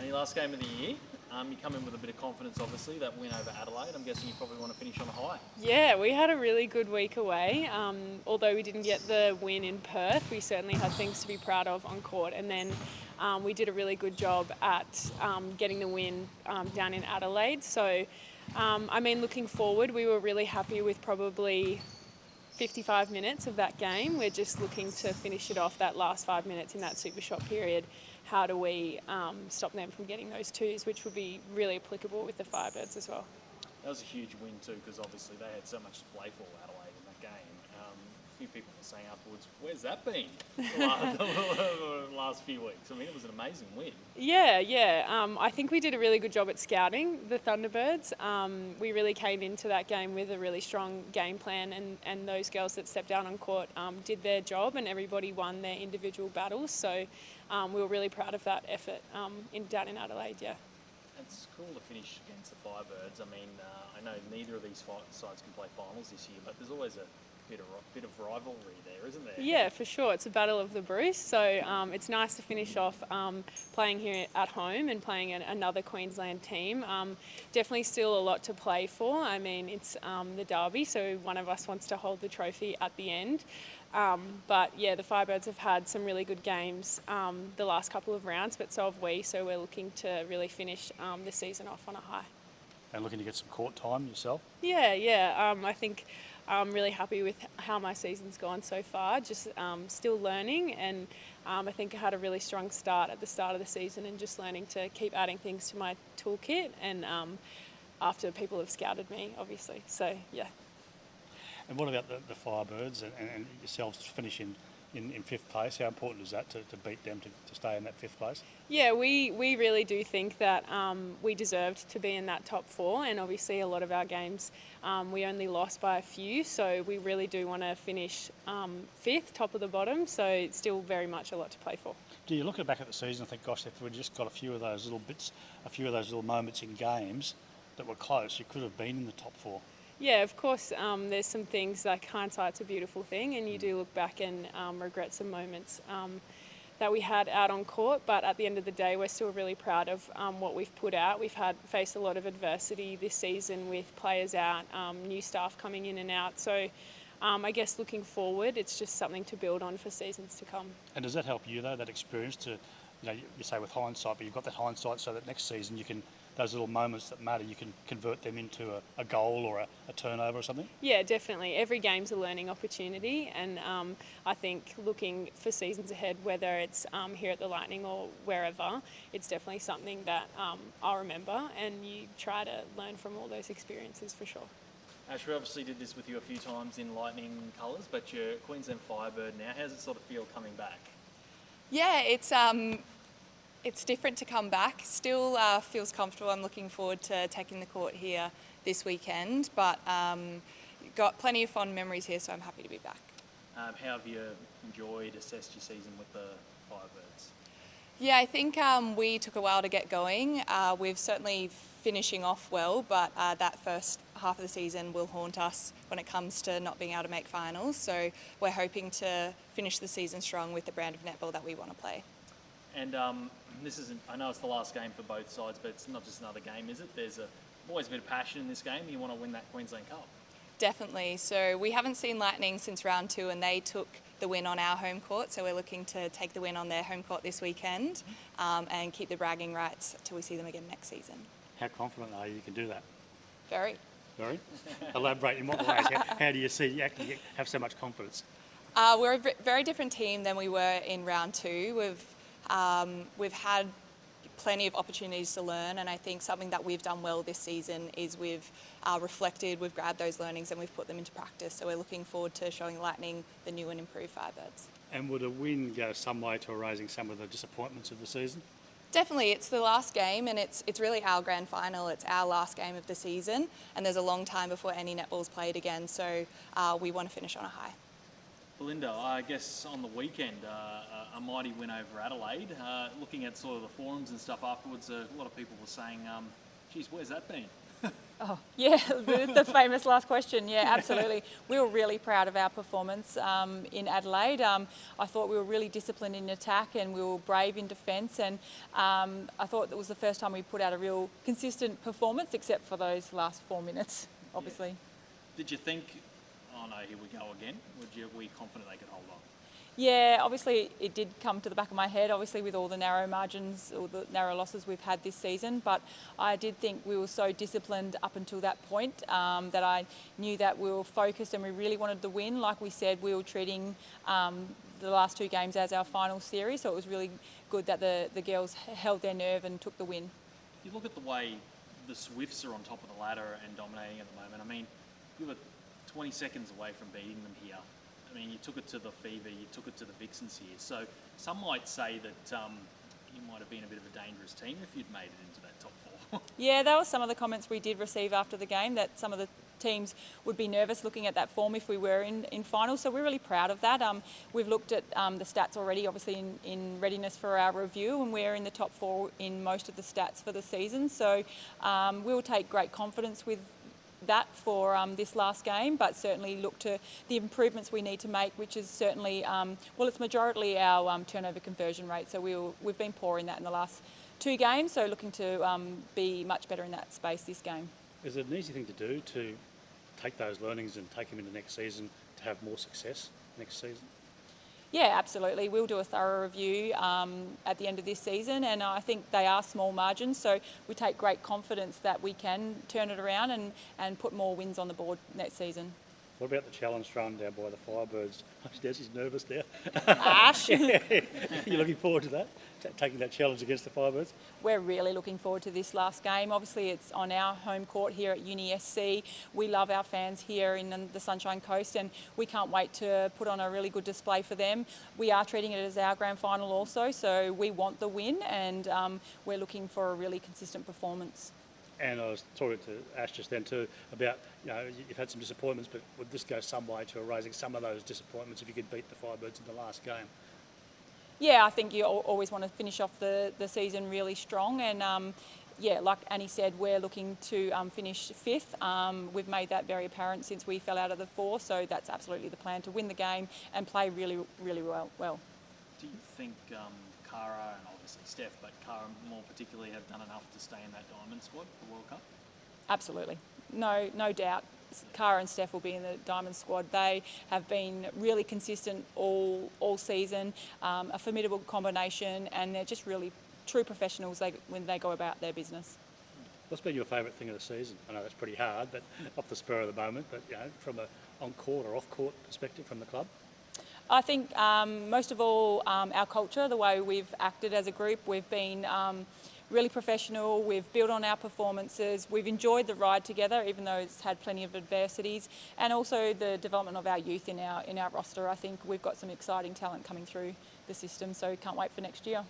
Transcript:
your last game of the year. You come in with a bit of confidence, obviously, that win over Adelaide. I'm guessing you probably want to finish on a high. Yeah, we had a really good week away. Although we didn't get the win in Perth, we certainly had things to be proud of on court. And then we did a really good job at getting the win down in Adelaide. So, looking forward, we were really happy with probably 55 minutes of that game. We're just looking to finish it off that last 5 minutes in that super shot period. How do we stop them from getting those twos, which would be really applicable with the Firebirds as well. That was a huge win too, because obviously they had so much to play for, Adelaide, in that game. A few people were saying afterwards, where's that been the last few weeks? I mean, it was an amazing win. Yeah. I think we did a really good job at scouting the Thunderbirds. We really came into that game with a really strong game plan, and those girls that stepped out on court did their job, and everybody won their individual battles. So we were really proud of that effort down in Adelaide, yeah. It's cool to finish against the Firebirds. I mean, I know neither of these sides can play finals this year, but there's always a bit of rivalry there, isn't there? Yeah, for sure. It's a battle of the Bruce, so it's nice to finish off playing here at home and playing another Queensland team. Definitely still a lot to play for. I mean, it's the derby, so one of us wants to hold the trophy at the end. But yeah, the Firebirds have had some really good games the last couple of rounds, but so have we, so we're looking to really finish the season off on a high. And looking to get some court time yourself? Yeah. I think I'm really happy with how my season's gone so far, just still learning, and I think I had a really strong start at the start of the season and just learning to keep adding things to my toolkit, and after people have scouted me, obviously, so yeah. And what about the Firebirds and yourselves finishing in fifth place? How important is that to beat them to stay in that fifth place? Yeah, we really do think that we deserved to be in that top four, and obviously a lot of our games we only lost by a few, so we really do want to finish fifth, top of the bottom, so it's still very much a lot to play for. Do you look back at the season and think, gosh, if we'd just got a few of those little bits, a few of those little moments in games that were close, you could have been in the top four? Yeah, of course, there's some things like hindsight's a beautiful thing, and you do look back and regret some moments that we had out on court, but at the end of the day, we're still really proud of what we've put out. We've faced a lot of adversity this season with players out, new staff coming in and out, so I guess looking forward, it's just something to build on for seasons to come. And does that help you though, that experience to, you say with hindsight, but you've got that hindsight so that next season you can, those little moments that matter, you can convert them into a goal or a turnover or something? Yeah, definitely. Every game's a learning opportunity, and I think looking for seasons ahead, whether it's here at the Lightning or wherever, it's definitely something that I'll remember, and you try to learn from all those experiences for sure. Ash, we obviously did this with you a few times in Lightning colours, but you're Queensland Firebird now. How does it sort of feel coming back? Yeah, it's different to come back. Still feels comfortable. I'm looking forward to taking the court here this weekend, but got plenty of fond memories here, so I'm happy to be back. How have you assessed your season with the Firebirds? Yeah, I think we took a while to get going. We're certainly finishing off well, but that first half of the season will haunt us when it comes to not being able to make finals. So we're hoping to finish the season strong with the brand of netball that we want to play. And I know it's the last game for both sides, but it's not just another game, is it? There's always a bit of passion in this game. You want to win that Queensland Cup. Definitely. So we haven't seen Lightning since round 2, and they took the win on our home court. So we're looking to take the win on their home court this weekend and keep the bragging rights till we see them again next season. How confident are you can do that? Very. Very? Elaborate in what ways? How do you see you actually have so much confidence? We're a very different team than we were in round 2. We've had plenty of opportunities to learn, and I think something that we've done well this season is we've reflected, we've grabbed those learnings and we've put them into practice. So we're looking forward to showing Lightning the new and improved Firebirds. And would a win go some way to erasing some of the disappointments of the season? Definitely, it's the last game, and it's really our grand final. It's our last game of the season, and there's a long time before any netball's played again, so we want to finish on a high. Belinda, I guess on the weekend, a mighty win over Adelaide. Looking at sort of the forums and stuff afterwards, a lot of people were saying, geez, where's that been? Yeah, the famous last question. Yeah, absolutely. We were really proud of our performance in Adelaide. I thought we were really disciplined in attack and we were brave in defence. And I thought that was the first time we put out a real consistent performance, except for those last 4 minutes, obviously. Did you think, oh no, here we go again? Were you confident they could hold on? Yeah, obviously it did come to the back of my head, obviously with all the narrow margins or the narrow losses we've had this season, but I did think we were so disciplined up until that point that I knew that we were focused and we really wanted the win. Like we said, we were treating the last 2 games as our final series, so it was really good that the girls held their nerve and took the win. You look at the way the Swifts are on top of the ladder and dominating at the moment. I mean, you were 20 seconds away from beating them here. I mean, you took it to the Fever, you took it to the Vixens here. So some might say that you might have been a bit of a dangerous team if you'd made it into that top 4. Yeah, that was some of the comments we did receive after the game, that some of the teams would be nervous looking at that form if we were in finals. So we're really proud of that. We've looked at the stats already, obviously in readiness for our review, and we're in the top 4 in most of the stats for the season. So we'll take great confidence with that for this last game, but certainly look to the improvements we need to make, which is certainly, it's majority our turnover conversion rate. So we've been poor in that in the last 2 games, so looking to be much better in that space this game. Is it an easy thing to do to take those learnings and take them into next season to have more success next season? Yeah, absolutely. We'll do a thorough review at the end of this season, and I think they are small margins, so we take great confidence that we can turn it around and put more wins on the board next season. What about the challenge thrown down by the Firebirds? She's nervous now. Ash? You're looking forward to that? Taking that challenge against the Firebirds? We're really looking forward to this last game. Obviously, it's on our home court here at Unie SC. We love our fans here in the Sunshine Coast, and we can't wait to put on a really good display for them. We are treating it as our grand final also, so we want the win, and we're looking for a really consistent performance. And I was talking to Ash just then too about, you've had some disappointments, but would this go some way to erasing some of those disappointments if you could beat the Firebirds in the last game? Yeah, I think you always want to finish off the season really strong, and like Annie said, we're looking to finish 5th. We've made that very apparent since we fell out of the 4, so that's absolutely the plan, to win the game and play really, really well. Do you think Cara and obviously Steph, but Cara more particularly, have done enough to stay in that Diamond squad for the World Cup? Absolutely. No doubt. Cara and Steph will be in the Diamond squad. They have been really consistent all season, a formidable combination, and they're just really true professionals when they go about their business. What's been your favourite thing of the season? I know that's pretty hard, but off the spur of the moment, but from a on-court or off-court perspective from the club? I think most of all our culture, the way we've acted as a group. We've been really professional, we've built on our performances, we've enjoyed the ride together even though it's had plenty of adversities, and also the development of our youth in our roster. I think we've got some exciting talent coming through the system, so can't wait for next year.